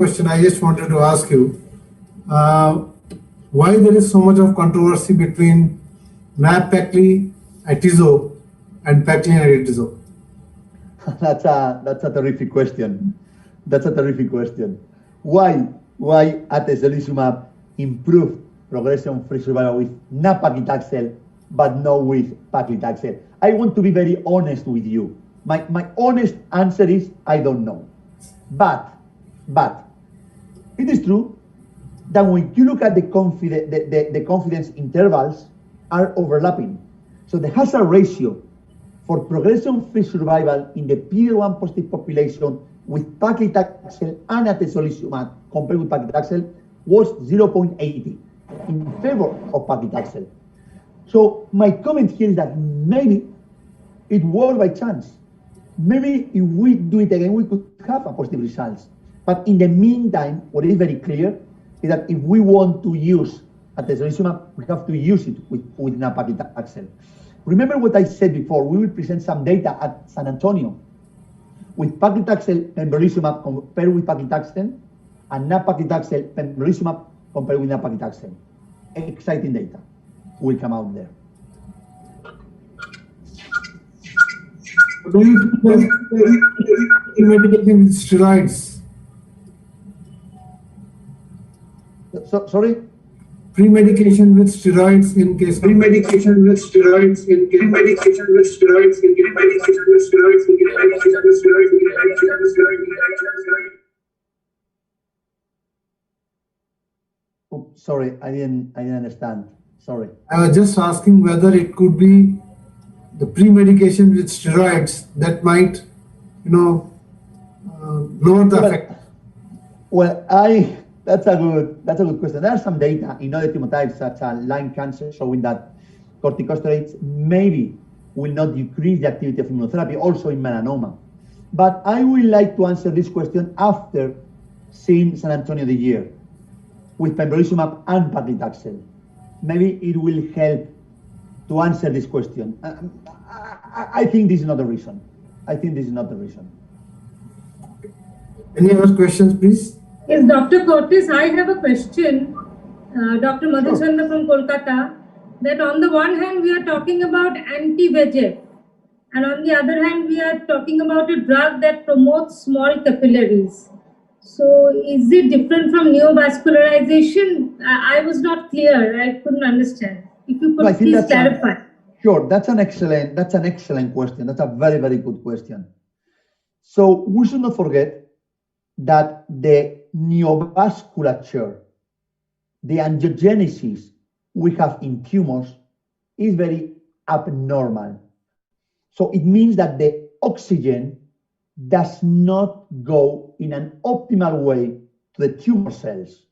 question I just wanted to ask you. Uh, why there is so much of controversy between nab-paclitaxel, atizo, and paclitaxel and atizo? That's a terrific question. That's a terrific question. Why atezolizumab improved progression-free survival with nab-paclitaxel but not with paclitaxel? I want to be very honest with you. My honest answer is I don't know. But it is true that when you look at the confidence intervals are overlapping. So the hazard ratio for progression-free survival in the PD-1 positive population with paclitaxel and atezolizumab compared with paclitaxel was 0.80 in favor of paclitaxel. So my comment here is that maybe it was by chance. Maybe if we do it again, we could have a positive results. But in the meantime, what is very clear is that if we want to use atezolizumab, we have to use it with nab-paclitaxel. Remember what I said before, we will present some data at San Antonio with paclitaxel pembrolizumab compared with paclitaxel and nab-paclitaxel pembrolizumab compared with nab-paclitaxel. Exciting data will come out there. Do you think that medication with steroids? Sorry? Pre-medication with steroids in case of Pre-medication with steroids in pre-medication with steroids in pre-medication with steroids in pre-medication with steroids in pre-medication with steroids. Oh, sorry, I didn't understand. Sorry. I was just asking whether it could be the pre-medication with steroids that might, lower the effect. Well, that's a good question. There are some data in other tumor types such as lung cancer showing that corticosteroids maybe will not decrease the activity of immunotherapy, also in melanoma. But I would like to answer this question after seeing San Antonio this year with pembrolizumab and paclitaxel. Maybe it will help to answer this question. I think this is not the reason. Any other questions, please? Yes, Dr. Cortes, I have a question. Dr. Madhuchanda from Kolkata, that on the one hand, we are talking about anti-VEGF, and on the other hand, we are talking about a drug that promotes small capillaries. So is it different from neovascularization? I was not clear. I couldn't understand. If you could please clarify. Sure, that's an excellent question. That's a very, very good question. So we should not forget that the neovasculature, the angiogenesis we have in tumors is very abnormal. So it means that the oxygen does not go in an optimal way to the tumor cells.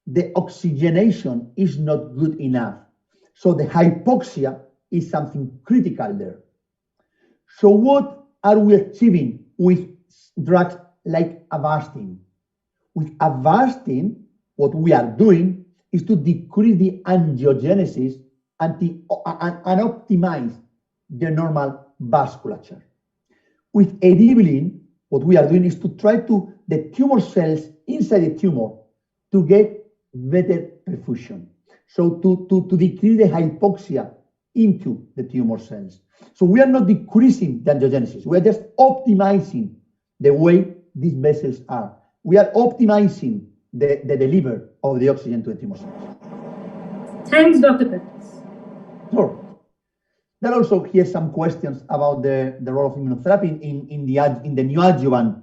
The oxygenation is not good enough. So the hypoxia is something critical there. So what are we achieving with drugs like Avastin? With Avastin, what we are doing is to decrease the angiogenesis and optimize the normal vasculature. With eribulin, what we are doing is to try to the tumor cells inside the tumor to get better perfusion. So to decrease the hypoxia into the tumor cells. So we are not decreasing the angiogenesis. We are just optimizing the way these vessels are. We are optimizing the delivery of the oxygen to the tumor cells. Thanks, Dr. Curtis. Sure. There are also here some questions about the role of immunotherapy in the neoadjuvant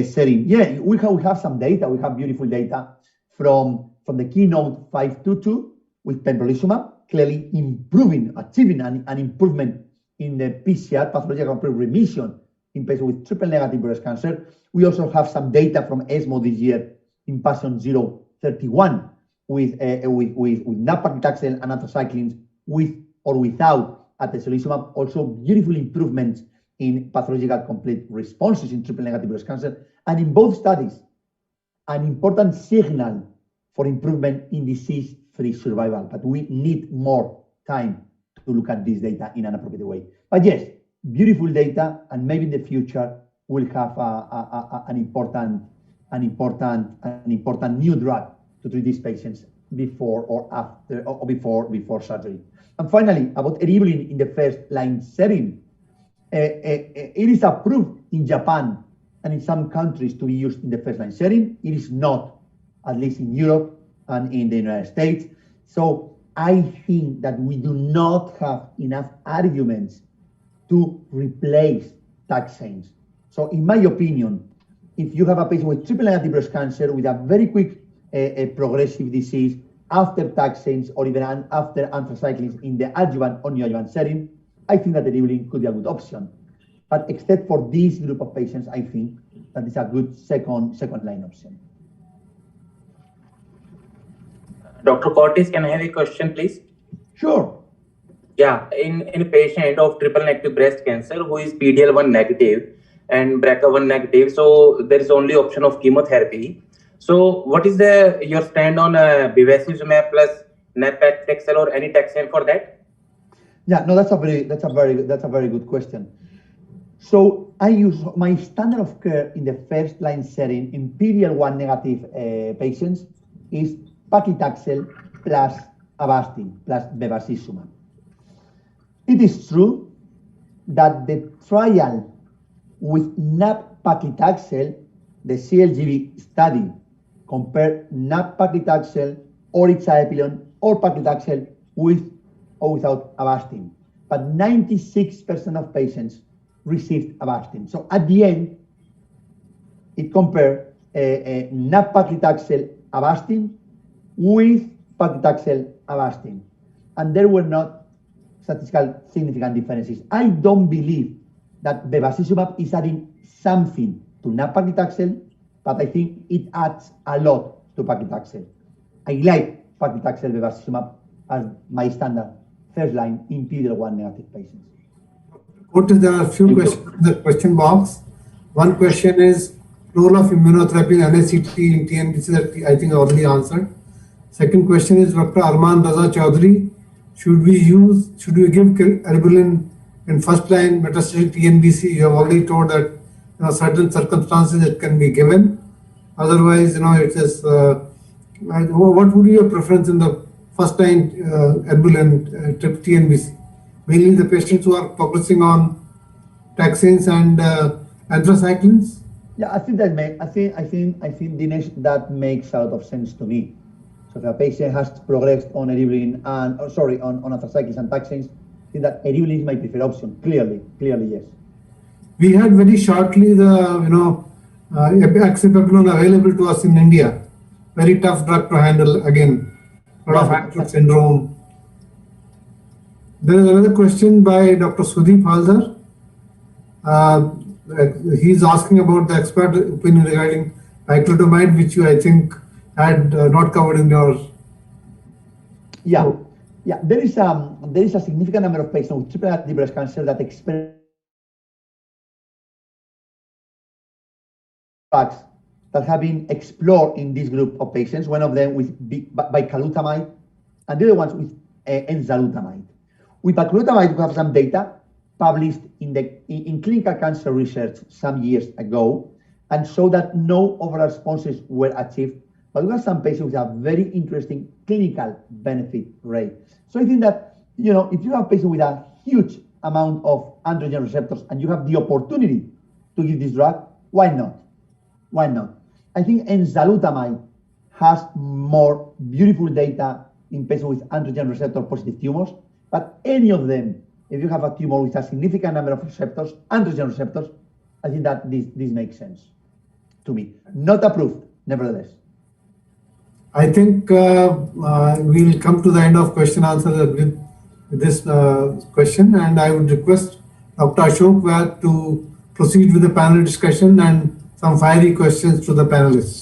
setting. Yeah, we have some data. We have beautiful data from the Keynote 522 with pembrolizumab, clearly achieving an improvement in the PCR, pathological remission in patients with triple-negative breast cancer. We also have some data from ESMO this year in patient 031 with nab-paclitaxel and anthracyclines with or without atezolizumab, also beautiful improvements in pathological complete responses in triple-negative breast cancer. And in both studies, an important signal for improvement in disease-free survival. But we need more time to look at this data in an appropriate way. But yes, beautiful data, and maybe in the future we'll have an important an important new drug to treat these patients before or after or before surgery. And finally, about eribulin in the first line setting, it is approved in Japan and in some countries to be used in the first line setting. It is not, at least in Europe and in the United States. So I think that we do not have enough arguments to replace taxanes. So in my opinion, if you have a patient with triple negative breast cancer with a very quick progressive disease after taxanes or even after anthracyclines in the adjuvant or neoadjuvant setting, I think that the eribulin could be a good option. But except for this group of patients, I think that is a good second line option. Dr. Cortes, can I have a question, please? Sure. Yeah, in a patient of triple negative breast cancer who is PD-L1 negative and BRCA1 negative, so there is only option of chemotherapy. So what is your stand on bevacizumab plus nab-paclitaxel or any taxane for that? Yeah, no, that's a very good question. So I use my standard of care in the first line setting in PD-L1 negative patients is paclitaxel plus Avastin plus bevacizumab. It is true that the trial with nab-paclitaxel, the CLGB study, compared nab-paclitaxel or ixaepilon or paclitaxel with or without Avastin. But 96% of patients received Avastin. So at the end, it compared nab-paclitaxel Avastin with paclitaxel Avastin. And there were not statistical significant differences. I don't believe that bevacizumab is adding something to nab-paclitaxel, but I think it adds a lot to paclitaxel. I like paclitaxel bevacizumab as my standard first line in PD-L1 negative patients. Cortes, there are a few questions in the question box. One question is role of immunotherapy and NSCT in TNBC that I think I already answered. Second question is Dr. Arman Raza Chaudhary, should we give eribulin in first line metastatic TNBC? You have already told that certain circumstances it can be given. Otherwise, it is. What would be your preference in the first line eribulin TNBC? Mainly the patients who are progressing on taxanes and anthracyclines. Yeah, I think Dinesh, that makes a lot of sense to me. So if a patient has progressed on eribulin and on anthracyclines and taxanes, I think that eribulin is my preferred option. Clearly, yes. We had very shortly the oxypeplon available to us in India. Very tough drug to handle again. A lot of acute syndrome. There is another question by Dr. Sudeep Haldar. He's asking about the expert opinion regarding paclitaxel, which you, I think, had not covered in your. Yeah. There is a significant number of patients with triple negative breast cancer that experience drugs that have been explored in this group of patients. One of them with bicalutamide, and the other ones with enzalutamide. With bicalutamide, we have some data published in clinical cancer research some years ago, and show that no overall responses were achieved. But we have some patients with a very interesting clinical benefit rate. So I think that if you have a patient with a huge amount of androgen receptors and you have the opportunity to give this drug, why not? Why not? I think enzalutamide has more beautiful data in patients with androgen receptor positive tumors, but any of them, if you have a tumor with a significant number of receptors, androgen receptors, I think that this makes sense to me. Not approved, nevertheless. I think we'll come to the end of question answer with this question, and I would request Dr. Ashok Vyas to proceed with the panel discussion and some fiery questions to the panelists.